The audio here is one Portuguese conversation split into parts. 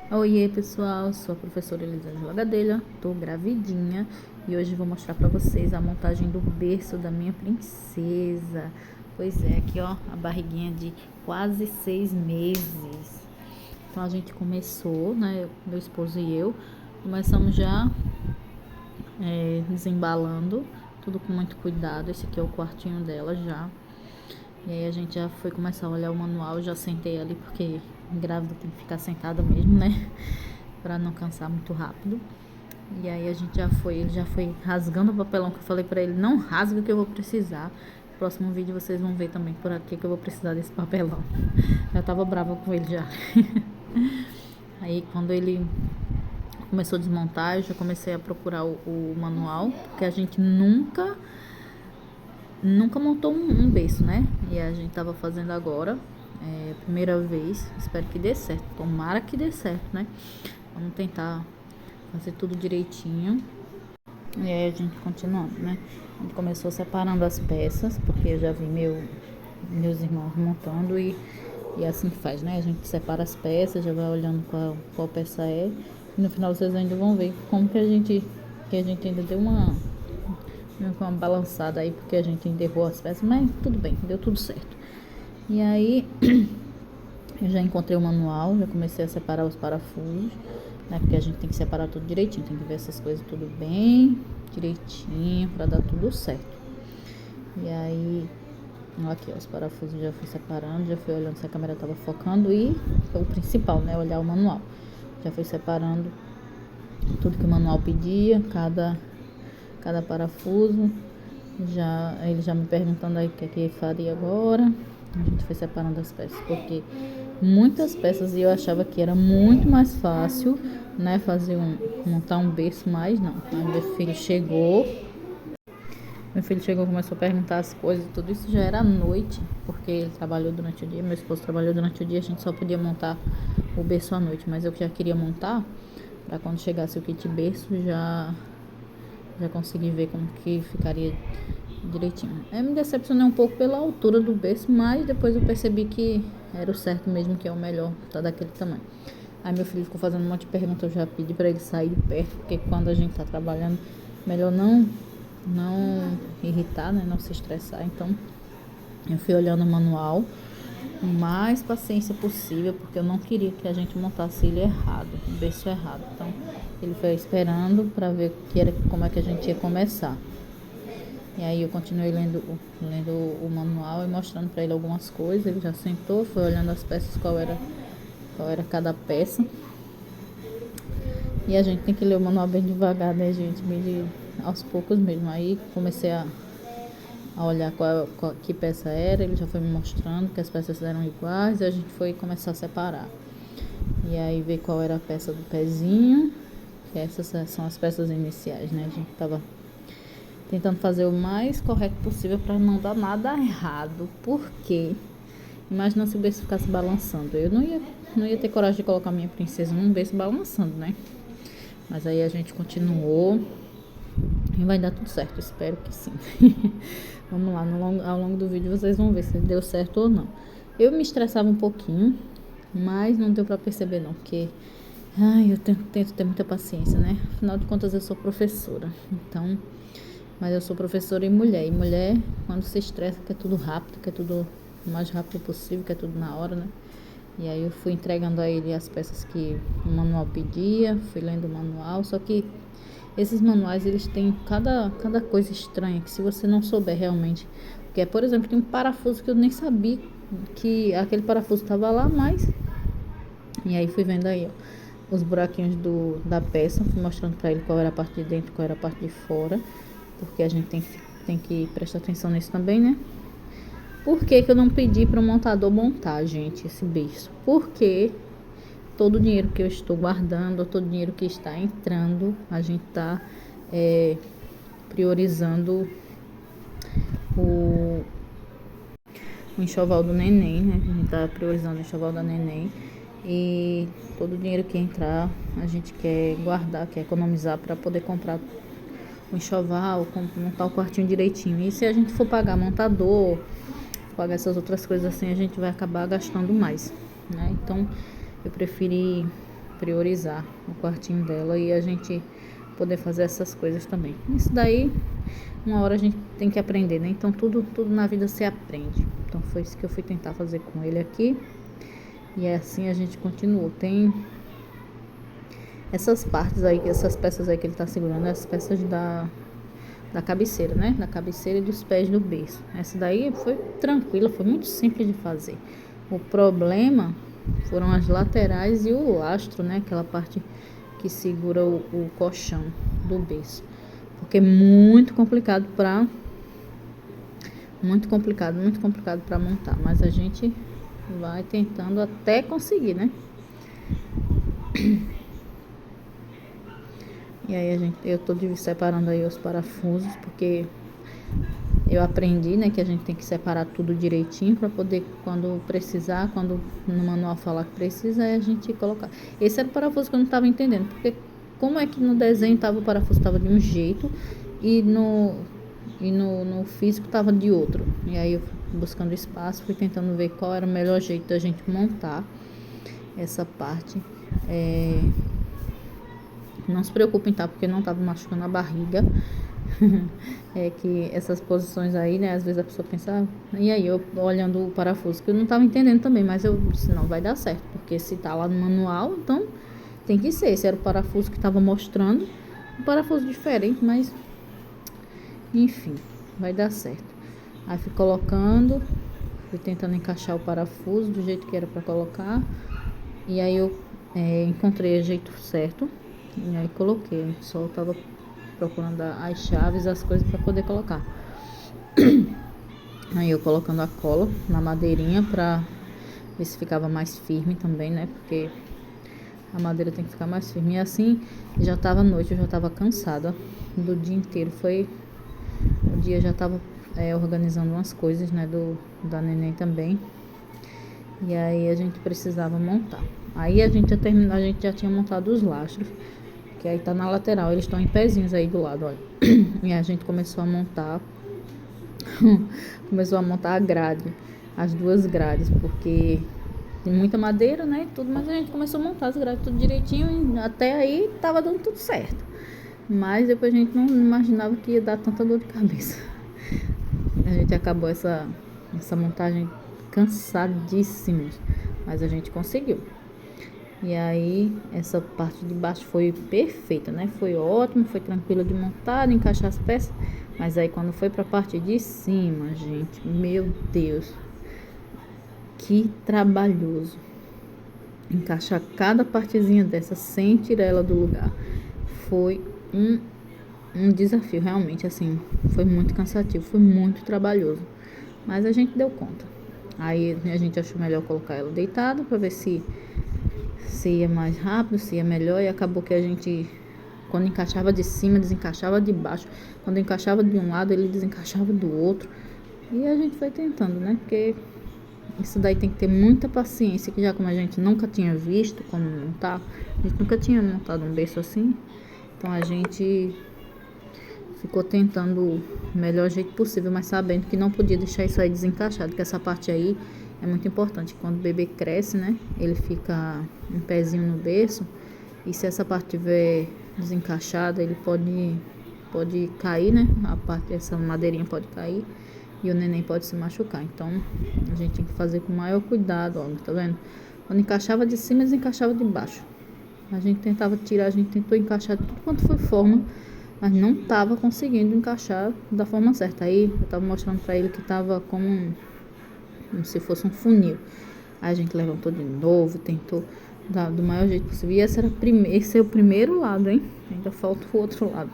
Oiê pessoal, sou a professora Elisângela Gadelha, tô gravidinha e hoje vou mostrar pra vocês a montagem do berço da minha princesa. Pois é, aqui ó, a barriguinha de quase 6 meses. Então a gente começou, né, meu esposo e eu, começamos já desembalando, tudo com muito cuidado. Esse aqui é o quartinho dela já. E aí a gente já foi começar a olhar o manual, já sentei ali porque grávida tem que ficar sentada mesmo, né? Pra não cansar muito rápido. E aí a gente ele já foi rasgando o papelão que eu falei pra ele, não rasga que eu vou precisar. No próximo vídeo vocês vão ver também por aqui que eu vou precisar desse papelão. Já tava brava com ele já. Aí quando ele começou a desmontar, eu já comecei a procurar o manual, porque a gente nunca montou um berço, né? E a gente tava fazendo agora, primeira vez. Espero que dê certo. Tomara que dê certo, né? Vamos tentar fazer tudo direitinho. E aí a gente continuando, né? A gente começou separando as peças, porque eu já vi meus irmãos montando e é assim que faz, né? A gente separa as peças, já vai olhando qual peça é. E no final vocês ainda vão ver como que a gente ainda deu uma balançada aí, porque a gente enterrou as peças, mas tudo bem, deu tudo certo. E aí eu já encontrei o manual, já comecei a separar os parafusos, né? Porque a gente tem que separar tudo direitinho, tem que ver essas coisas tudo bem direitinho para dar tudo certo. E aí, aqui ó, os parafusos já fui separando, já fui olhando se a câmera tava focando e o principal, né? Olhar o manual. Já fui separando tudo que o manual pedia, cada parafuso. Ele já me perguntando aí o que é que faria agora. A gente foi separando as peças, porque muitas peças e eu achava que era muito mais fácil, né, montar um berço, mas não. Aí meu filho chegou, começou a perguntar as coisas, tudo isso já era à noite, porque ele trabalhou durante o dia, meu esposo trabalhou durante o dia, a gente só podia montar o berço à noite, mas eu já queria montar para quando chegasse o kit berço já consegui ver como que ficaria direitinho. Eu me decepcionei um pouco pela altura do berço, mas depois eu percebi que era o certo mesmo, que é o melhor, tá daquele tamanho. Aí meu filho ficou fazendo um monte de perguntas, eu já pedi pra ele sair de perto, porque quando a gente tá trabalhando, melhor não irritar, né, não se estressar. Então eu fui olhando o manual, com mais paciência possível, porque eu não queria que a gente montasse ele errado, o berço errado. Então ele foi esperando para ver como é que a gente ia começar. E aí eu continuei lendo o manual e mostrando para ele algumas coisas. Ele já sentou, foi olhando as peças, qual era cada peça. E a gente tem que ler o manual bem devagar, né, gente? Aos poucos mesmo. Aí comecei a olhar que peça era. Ele já foi me mostrando que as peças eram iguais e a gente foi começar a separar. E aí ver qual era a peça do pezinho. Que essas são as peças iniciais, né? A gente tava tentando fazer o mais correto possível para não dar nada errado. Porque imagina se o berço ficasse balançando. Eu não ia ter coragem de colocar minha princesa num berço balançando, né? Mas aí a gente continuou e vai dar tudo certo, espero que sim. Vamos lá, ao longo do vídeo vocês vão ver se deu certo ou não. Eu me estressava um pouquinho, mas não deu pra perceber não, porque eu tento ter muita paciência, né? Afinal de contas eu sou professora, então, mas eu sou professora e mulher quando se estressa quer tudo rápido, quer tudo o mais rápido possível, quer tudo na hora, né? E aí eu fui entregando a ele as peças que o manual pedia, fui lendo o manual, só que esses manuais, eles têm cada coisa estranha, que se você não souber realmente, porque, por exemplo, tem um parafuso que eu nem sabia que aquele parafuso estava lá, mas, e aí fui vendo aí, ó, os buraquinhos da peça, fui mostrando para ele qual era a parte de dentro, qual era a parte de fora, porque a gente tem que prestar atenção nisso também, né? Por que que eu não pedi para o montador montar, gente, esse berço? Porque todo o dinheiro que eu estou guardando, todo o dinheiro que está entrando, a gente está priorizando o, o enxoval do neném, né? A gente está priorizando o enxoval da neném. E todo o dinheiro que entrar, a gente quer guardar, quer economizar para poder comprar o enxoval, montar o quartinho direitinho. E se a gente for pagar montador, pagar essas outras coisas assim, a gente vai acabar gastando mais, né? Então eu preferi priorizar o quartinho dela e a gente poder fazer essas coisas também. Isso daí, uma hora a gente tem que aprender, né? Então tudo na vida se aprende. Então foi isso que eu fui tentar fazer com ele aqui. E assim a gente continuou. Tem essas partes aí, essas peças aí que ele tá segurando, essas peças da cabeceira, né? Da cabeceira e dos pés do berço. Essa daí foi tranquila, foi muito simples de fazer. O problema foram as laterais e o lastro, né? Aquela parte que segura o colchão do berço. Porque é muito complicado para montar, mas a gente vai tentando até conseguir, né? E aí eu tô separando aí os parafusos, porque eu aprendi, né, que a gente tem que separar tudo direitinho para poder, quando precisar, quando no manual falar que precisa, aí a gente colocar. Esse era o parafuso que eu não estava entendendo, porque como é que no desenho o parafuso estava de um jeito e no físico estava de outro. E aí eu fui buscando espaço, fui tentando ver qual era o melhor jeito da gente montar essa parte. Não se preocupem, tá? Porque não estava machucando a barriga. É que essas posições aí, né? Às vezes a pessoa pensa, e aí eu olhando o parafuso, que eu não estava entendendo também, mas eu disse, não vai dar certo, porque se tá lá no manual, então tem que ser. Esse era o parafuso que estava mostrando, um parafuso diferente, mas enfim, vai dar certo. Aí fui colocando, fui tentando encaixar o parafuso do jeito que era para colocar, e aí eu encontrei o jeito certo, e aí coloquei. Só tava procurando as chaves, as coisas para poder colocar. Aí eu colocando a cola na madeirinha para ver se ficava mais firme também, né? Porque a madeira tem que ficar mais firme. E assim, já tava noite, eu já tava cansada do dia inteiro. O dia já tava organizando umas coisas, né? Da neném também. E aí a gente precisava montar. Aí a gente já tinha montado os lastros, que aí tá na lateral, eles estão em pezinhos aí do lado, olha. E a gente começou a montar a grade, as duas grades, porque tem muita madeira, né, e tudo, mas a gente começou a montar as grades tudo direitinho e até aí tava dando tudo certo. Mas depois a gente não imaginava que ia dar tanta dor de cabeça. A gente acabou essa montagem cansadíssimos, mas a gente conseguiu. E aí, essa parte de baixo foi perfeita, né? Foi ótimo, foi tranquila de montar, de encaixar as peças. Mas aí, quando foi pra parte de cima, gente, meu Deus, que trabalhoso. Encaixar cada partezinha dessa sem tirar ela do lugar. Foi um desafio, realmente, assim, foi muito cansativo, foi muito trabalhoso. Mas a gente deu conta. Aí, a gente achou melhor colocar ela deitada pra ver se ia mais rápido, se ia melhor, e acabou que a gente, quando encaixava de cima, desencaixava de baixo, quando encaixava de um lado, ele desencaixava do outro, e a gente foi tentando, né, porque isso daí tem que ter muita paciência, que já como a gente nunca tinha visto como montar, a gente nunca tinha montado um berço assim, então a gente ficou tentando o melhor jeito possível, mas sabendo que não podia deixar isso aí desencaixado, que essa parte aí é muito importante. Quando o bebê cresce, né, ele fica um pezinho no berço, e se essa parte estiver desencaixada, ele pode cair, né, essa madeirinha pode cair e o neném pode se machucar. Então a gente tem que fazer com o maior cuidado, ó, tá vendo? Quando encaixava de cima, desencaixava de baixo. A gente tentou encaixar tudo quanto foi forma, mas não estava conseguindo encaixar da forma certa. Aí eu estava mostrando para ele que estava como se fosse um funil. Aí a gente levantou de novo, tentou dar do maior jeito possível. E esse é o primeiro lado, hein? Ainda falta o outro lado.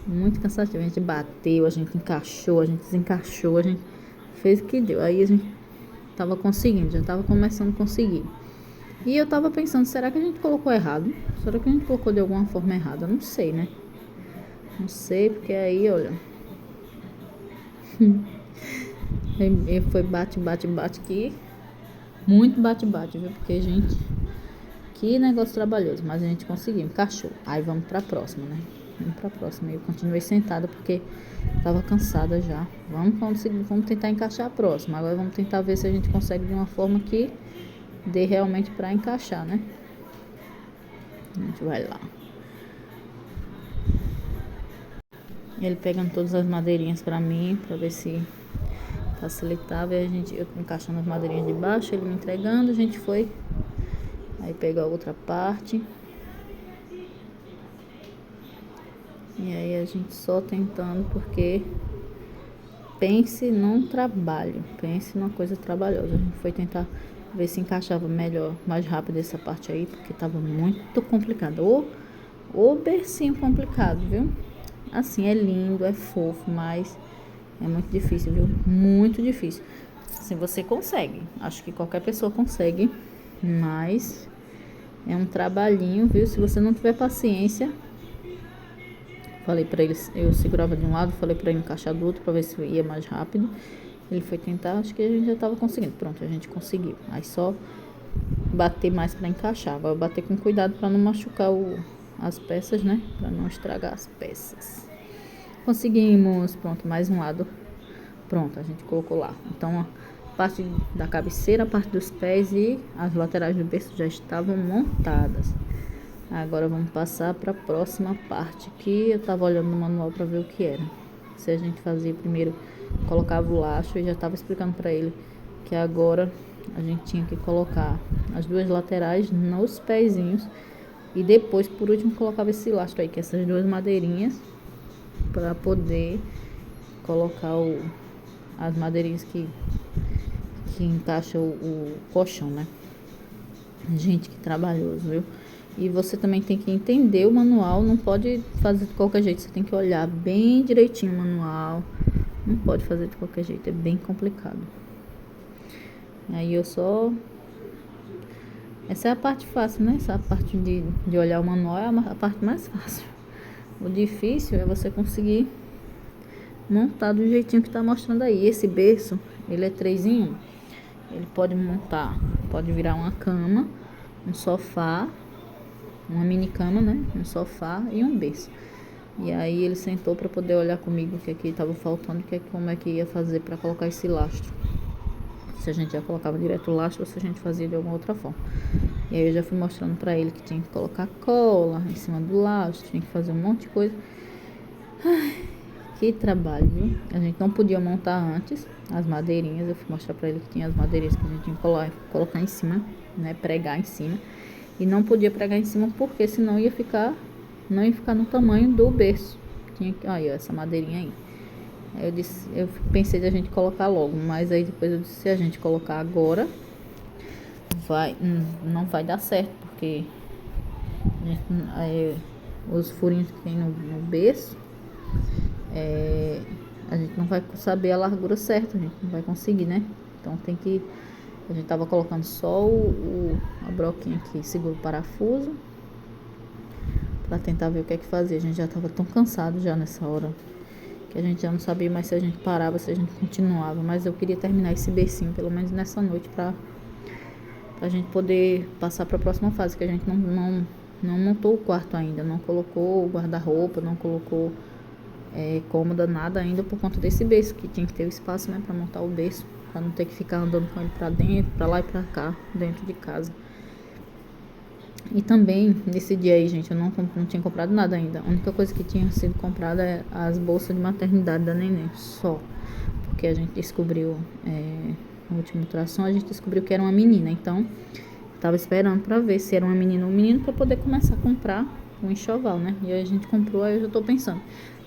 Muito cansativo. A gente bateu, a gente encaixou, a gente desencaixou, a gente fez o que deu. Aí a gente tava conseguindo, já tava começando a conseguir. E eu tava pensando, será que a gente colocou errado? Será que a gente colocou de alguma forma errada? Não sei, né? Não sei, porque aí, olha... E foi bate aqui. Muito bate, viu? Porque, gente, que negócio trabalhoso. Mas a gente conseguiu, encaixou. Aí vamos pra próxima, né? Vamos pra próxima. Eu continuei sentada porque tava cansada já. Vamos tentar encaixar a próxima. Agora vamos tentar ver se a gente consegue de uma forma que dê realmente pra encaixar, né? A gente vai lá. Ele pegando todas as madeirinhas pra mim, pra ver se facilitava. E eu encaixando as madeirinhas de baixo, ele me entregando, a gente foi. Aí pegou a outra parte. E aí a gente só tentando, porque pense num trabalho, pense numa coisa trabalhosa. A gente foi tentar ver se encaixava melhor, mais rápido essa parte aí, porque tava muito complicado. O bercinho complicado, viu? Assim, é lindo, é fofo, mas é muito difícil, viu? Muito difícil. Assim, você consegue. Acho que qualquer pessoa consegue, mas é um trabalhinho, viu? Se você não tiver paciência. Falei pra ele, eu segurava de um lado, falei pra ele encaixar do outro pra ver se ia mais rápido. Ele foi tentar, acho que a gente já tava conseguindo. Pronto, a gente conseguiu. Aí só bater mais pra encaixar. Vai bater com cuidado pra não machucar as peças, né? Pra não estragar as peças. Conseguimos. Pronto, mais um lado. Pronto, a gente colocou lá. Então, a parte da cabeceira, a parte dos pés e as laterais do berço já estavam montadas. Agora vamos passar para a próxima parte, que eu tava olhando no manual para ver o que era. Se a gente fazia primeiro, colocava o laço, e já tava explicando para ele que agora a gente tinha que colocar as duas laterais nos pezinhos e depois, por último, colocava esse lastro aí, que é essas duas madeirinhas, para poder colocar as madeirinhas que encaixam o colchão, né? Gente, que trabalhoso, viu? E você também tem que entender o manual, não pode fazer de qualquer jeito, você tem que olhar bem direitinho o manual, não pode fazer de qualquer jeito, é bem complicado. Aí essa é a parte fácil, né? Essa parte de olhar o manual é a parte mais fácil. O difícil é você conseguir montar do jeitinho que tá mostrando aí. Esse berço, ele é 3 em 1. Ele pode montar, pode virar uma cama, um sofá, uma mini cama, né? Um sofá e um berço. E aí ele sentou para poder olhar comigo o que aqui estava faltando, como é que ia fazer para colocar esse lastro. Se a gente já colocava direto o lastro ou se a gente fazia de alguma outra forma. E aí eu já fui mostrando para ele que tinha que colocar cola em cima do lastro, tinha que fazer um monte de coisa. Ai, que trabalho, viu? A gente não podia montar antes as madeirinhas. Eu fui mostrar para ele que tinha as madeirinhas que a gente tinha que colocar em cima, né? Pregar em cima. E não podia pregar em cima porque senão não ia ficar no tamanho do berço. Tinha que, olha, essa madeirinha aí. Aí eu pensei de a gente colocar logo, mas aí depois eu disse, se a gente colocar agora, não vai dar certo, porque os furinhos que tem no berço, a gente não vai saber a largura certa, a gente não vai conseguir, né? Então a gente tava colocando só a broquinha aqui, segura o parafuso, pra tentar ver o que é que fazia. A gente já tava tão cansado já nessa hora, que a gente já não sabia mais se a gente parava, se a gente continuava. Mas eu queria terminar esse bercinho, pelo menos nessa noite, pra gente poder passar pra próxima fase, que a gente não montou o quarto ainda, não colocou guarda-roupa, não colocou cômoda, nada ainda, por conta desse berço, que tinha que ter o espaço, né, pra montar o berço, pra não ter que ficar andando com ele pra dentro, pra lá e pra cá, dentro de casa. E também, nesse dia aí, gente, eu não tinha comprado nada ainda. A única coisa que tinha sido comprada é as bolsas de maternidade da neném, só. Porque a gente descobriu, no último ultrassom, a gente descobriu que era uma menina. Então, tava esperando pra ver se era uma menina ou um menino, pra poder começar a comprar um enxoval, né? E aí a gente comprou, aí eu já tô pensando.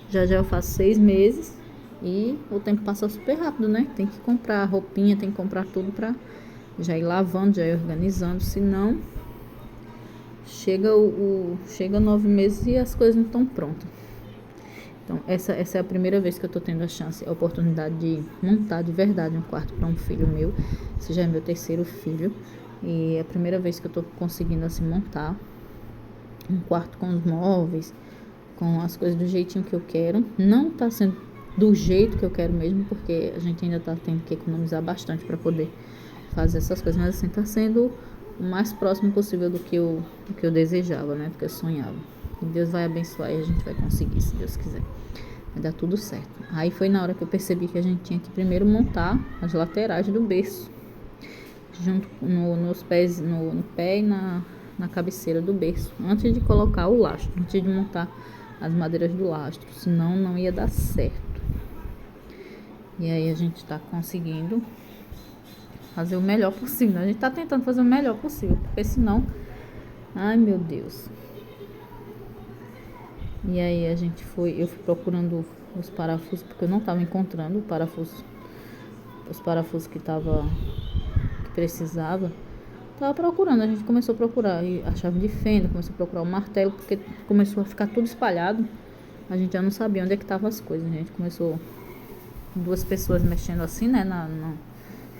Já eu faço 6 meses e o tempo passa super rápido, né? Tem que comprar roupinha, tem que comprar tudo pra já ir lavando, já ir organizando, senão chega 9 meses e as coisas não estão prontas. Então, essa é a primeira vez que eu tô tendo a oportunidade de montar de verdade um quarto para um filho meu. Esse já é meu terceiro filho. E é a primeira vez que eu tô conseguindo, assim, montar um quarto com os móveis, com as coisas do jeitinho que eu quero. Não tá sendo do jeito que eu quero mesmo, porque a gente ainda tá tendo que economizar bastante para poder fazer essas coisas. Mas, assim, tá sendo o mais próximo possível do que eu desejava, né? Porque eu sonhava. E Deus vai abençoar e a gente vai conseguir, se Deus quiser. Vai dar tudo certo. Aí foi na hora que eu percebi que a gente tinha que primeiro montar as laterais do berço. Junto nos pés, no pé e na cabeceira do berço, antes de colocar o lastro, antes de montar as madeiras do lastro, senão não ia dar certo. E aí a gente tá conseguindo fazer o melhor possível. A gente tá tentando fazer o melhor possível, porque senão, ai meu Deus. E aí eu fui procurando os parafusos, porque eu não tava encontrando os parafusos que precisava. Tava procurando, a gente começou a procurar a chave de fenda, começou a procurar o martelo, porque começou a ficar tudo espalhado. A gente já não sabia onde é que estavam as coisas. A gente começou, duas pessoas mexendo assim, né,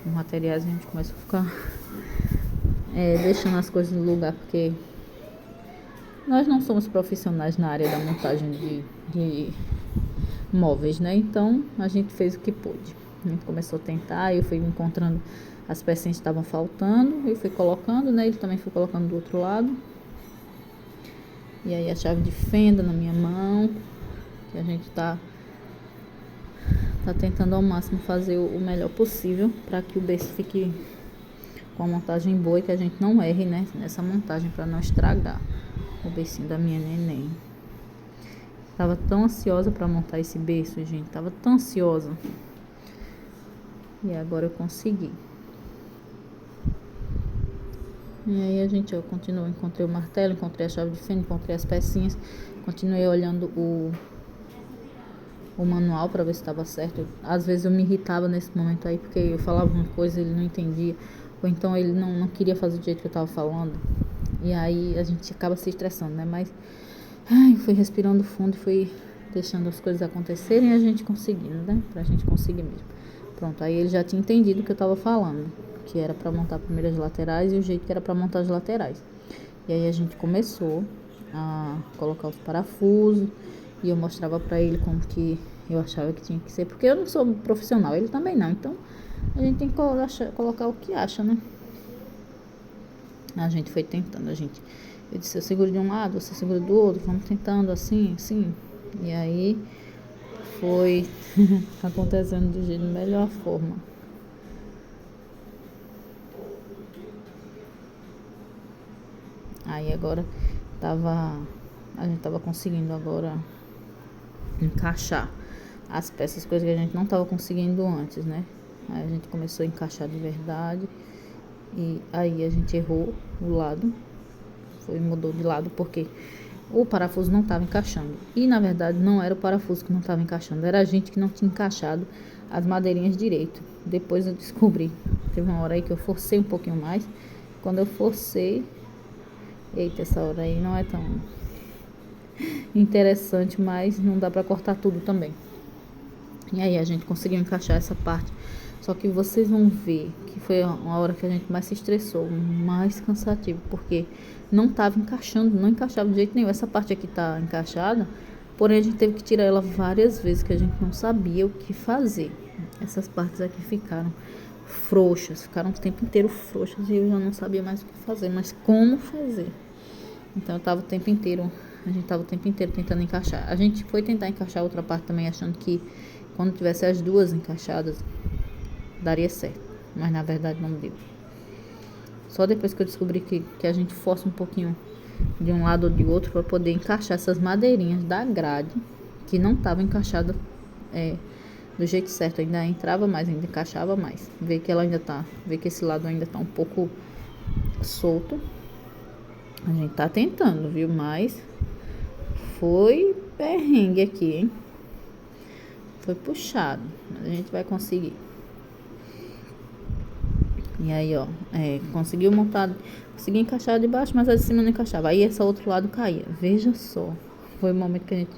nos materiais, a gente começou a ficar deixando as coisas no lugar, porque nós não somos profissionais na área da montagem de móveis, né? Então a gente fez o que pôde. A gente começou a tentar, eu fui encontrando as pecinhas que estavam faltando, eu fui colocando, né? Ele também foi colocando do outro lado. E aí a chave de fenda na minha mão, que a gente tá tentando ao máximo fazer o melhor possível para que o berço fique com a montagem boa e que a gente não erre, né, nessa montagem, para não estragar o bercinho da minha neném. Tava tão ansiosa para montar esse berço, gente, tava tão ansiosa. E agora eu consegui. E aí a gente, eu continuo, encontrei o martelo, encontrei a chave de fenda, encontrei as pecinhas, continuei olhando o manual para ver se estava certo. Às vezes eu me irritava nesse momento aí, porque eu falava uma coisa e ele não entendia, ou então ele não queria fazer do jeito que eu estava falando. E aí a gente acaba se estressando, né? Mas fui respirando fundo e fui deixando as coisas acontecerem e a gente conseguindo, né? Pra gente conseguir mesmo. Pronto, aí ele já tinha entendido o que eu estava falando, que era para montar primeiro as laterais e o jeito que era para montar as laterais. E aí a gente começou a colocar os parafusos e eu mostrava para ele como que eu achava que tinha que ser, porque eu não sou profissional, ele também não, então a gente tem que colocar o que acha, né? A gente foi tentando, eu disse, eu seguro de um lado, você segura do outro, vamos tentando assim, e aí foi acontecendo de melhor forma. Aí agora a gente tava conseguindo agora encaixar as peças, coisas que a gente não tava conseguindo antes, né? Aí a gente começou a encaixar de verdade e aí a gente errou o lado, mudou de lado porque o parafuso não estava encaixando. E na verdade não era o parafuso que não estava encaixando, era a gente que não tinha encaixado as madeirinhas direito. Depois eu descobri, teve uma hora aí que eu forcei um pouquinho mais. Quando eu forcei, eita, essa hora aí não é tão interessante, mas não dá pra cortar tudo também. E aí a gente conseguiu encaixar essa parte. Só que vocês vão ver que foi uma hora que a gente mais se estressou, mais cansativo, porque não tava encaixando, não encaixava de jeito nenhum. Essa parte aqui tá encaixada, porém a gente teve que tirar ela várias vezes, que a gente não sabia o que fazer. Essas partes aqui ficaram frouxas, ficaram o tempo inteiro frouxas e eu já não sabia mais o que fazer, mas como fazer. Então a gente tava o tempo inteiro tentando encaixar. A gente foi tentar encaixar a outra parte também, achando que quando tivesse as duas encaixadas daria certo, mas na verdade não deu. Só depois que eu descobri que a gente força um pouquinho de um lado ou de outro para poder encaixar essas madeirinhas da grade que não estava encaixada do jeito certo, ainda entrava mais, ainda encaixava mais. Vê que esse lado ainda tá um pouco solto. A gente tá tentando, viu? Mas foi perrengue aqui, hein? Foi puxado, mas a gente vai conseguir. E aí, ó, consegui encaixar de baixo, mas a de cima não encaixava. Aí esse outro lado caía. Veja só, foi o momento que a gente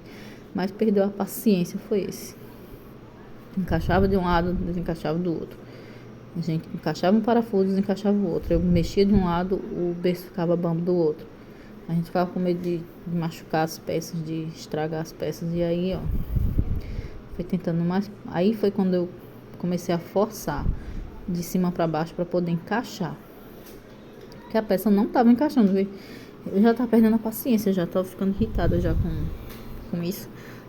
mais perdeu a paciência, foi esse. Encaixava de um lado, desencaixava do outro. A gente encaixava um parafuso, desencaixava o outro. Eu mexia de um lado, o berço ficava bambo do outro. A gente ficava com medo de machucar as peças, de estragar as peças. E aí, ó, foi tentando mais. Aí foi quando eu comecei a forçar de cima para baixo para poder encaixar. Porque a peça não tava encaixando, viu? Eu já tava perdendo a paciência, já tava ficando irritada já com isso,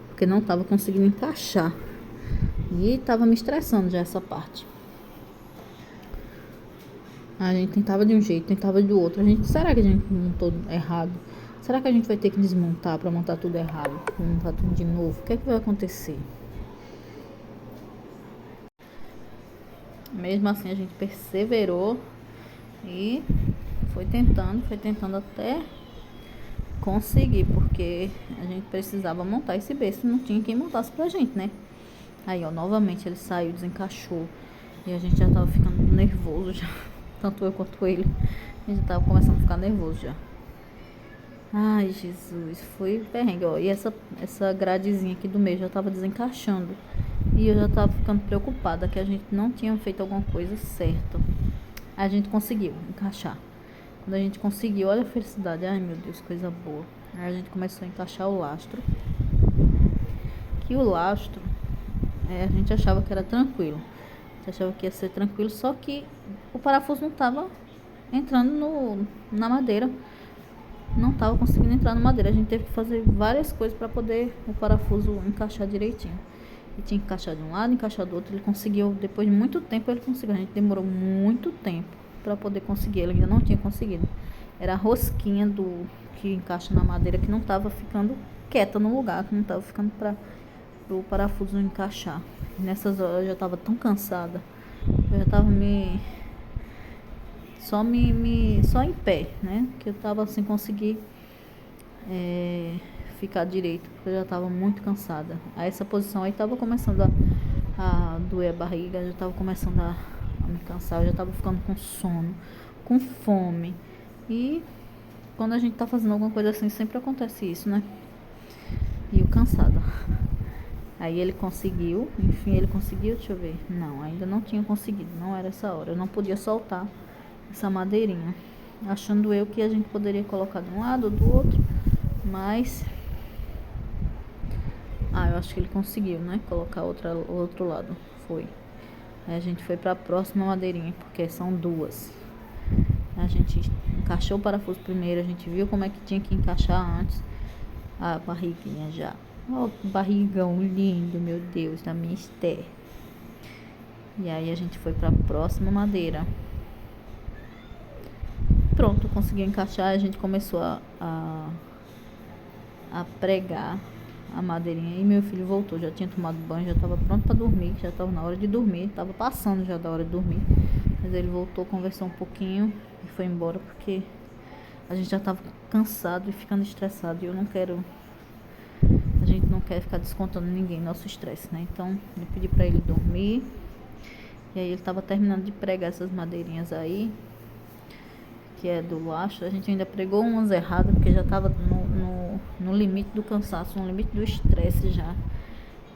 porque não tava conseguindo encaixar. E tava me estressando já essa parte. A gente tentava de um jeito, tentava do outro. Será que a gente montou errado? Será que a gente vai ter que desmontar para montar tudo errado? Montar tudo de novo? O que é que vai acontecer? Mesmo assim a gente perseverou e foi tentando até conseguir, porque a gente precisava montar esse berço, não tinha quem montasse pra gente, né? Aí, ó, novamente ele saiu, desencaixou e a gente já tava ficando nervoso já, tanto eu quanto ele, a gente tava começando a ficar nervoso já. Ai, Jesus, foi perrengue, ó. E essa gradezinha aqui do meio já tava desencaixando. E eu já tava ficando preocupada que a gente não tinha feito alguma coisa certa. A gente conseguiu encaixar. Quando a gente conseguiu, olha a felicidade. Ai, meu Deus, coisa boa. Aí a gente começou a encaixar o lastro. Que o lastro, a gente achava que era tranquilo. A gente achava que ia ser tranquilo, só que o parafuso não tava entrando na madeira. Não tava conseguindo entrar na madeira. A gente teve que fazer várias coisas para poder o parafuso encaixar direitinho. E tinha que encaixar de um lado, encaixar do outro. Ele conseguiu, depois de muito tempo ele conseguiu. A gente demorou muito tempo para poder conseguir. Ele ainda não tinha conseguido. Era a rosquinha do que encaixa na madeira que não estava ficando quieta no lugar, que não estava ficando para o parafuso encaixar. E nessas horas eu já estava tão cansada. Eu já estava só em pé, né? Que eu estava sem conseguir ficar direito, porque eu já estava muito cansada. Aí essa posição aí estava começando a doer a barriga, já estava começando a me cansar, eu já estava ficando com sono, com fome. E quando a gente tá fazendo alguma coisa assim, sempre acontece isso, né? E eu cansada. Aí ele conseguiu, enfim, ele conseguiu, deixa eu ver. Não, ainda não tinha conseguido, não era essa hora. Eu não podia soltar essa madeirinha. Achando eu que a gente poderia colocar de um lado ou do outro, mas... eu acho que ele conseguiu, né? Colocar o outro lado. Foi. Aí a gente foi pra próxima madeirinha, porque são duas. A gente encaixou o parafuso primeiro, a gente viu como é que tinha que encaixar antes. A barriguinha já. Ó, que barrigão lindo, meu Deus, da minha Esther. E aí a gente foi pra próxima madeira. Pronto, conseguiu encaixar, a gente começou a pregar a madeirinha e meu filho voltou, já tinha tomado banho, já estava pronto para dormir, já estava na hora de dormir, estava passando já da hora de dormir, mas ele voltou, conversou um pouquinho e foi embora porque a gente já estava cansado e ficando estressado e a gente não quer ficar descontando ninguém nosso estresse, né? Então eu pedi para ele dormir e aí ele estava terminando de pregar essas madeirinhas aí, que é do lastro. A gente ainda pregou umas erradas, porque já estava no limite do cansaço, no limite do estresse já.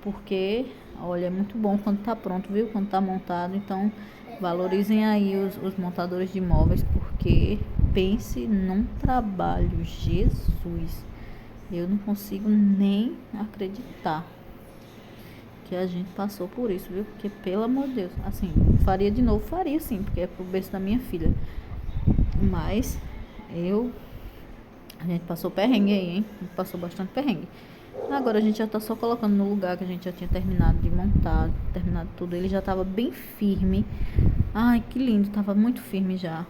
Porque, olha, é muito bom quando tá pronto, viu? Quando tá montado. Então, valorizem aí os montadores de móveis, porque pense num trabalho, Jesus. Eu não consigo nem acreditar que a gente passou por isso, viu? Porque, pelo amor de Deus, assim, faria de novo, faria sim, porque é pro berço da minha filha. Mas a gente passou perrengue aí, hein? A gente passou bastante perrengue. Agora a gente já tá só colocando no lugar que a gente já tinha terminado de montar, terminado tudo. Ele já tava bem firme. Ai, que lindo, tava muito firme já.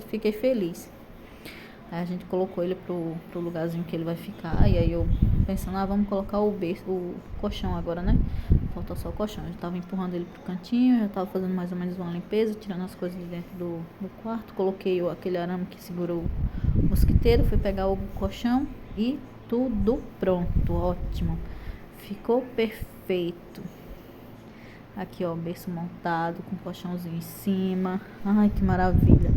Fiquei feliz. Aí a gente colocou ele pro lugarzinho que ele vai ficar. E aí eu pensando, vamos colocar o colchão agora, né? Falta só o colchão. Eu já tava empurrando ele pro cantinho, já tava fazendo mais ou menos uma limpeza, tirando as coisas de dentro do quarto. Coloquei aquele arame que segurou o mosquiteiro, fui pegar o colchão e tudo pronto, ótimo. Ficou perfeito. Aqui, ó, berço montado, com colchãozinho em cima. Ai, que maravilha.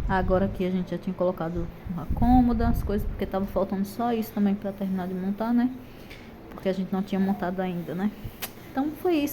Agora aqui a gente já tinha colocado uma cômoda, as coisas, porque tava faltando só isso também pra terminar de montar, né? Porque a gente não tinha montado ainda, né? Então foi isso.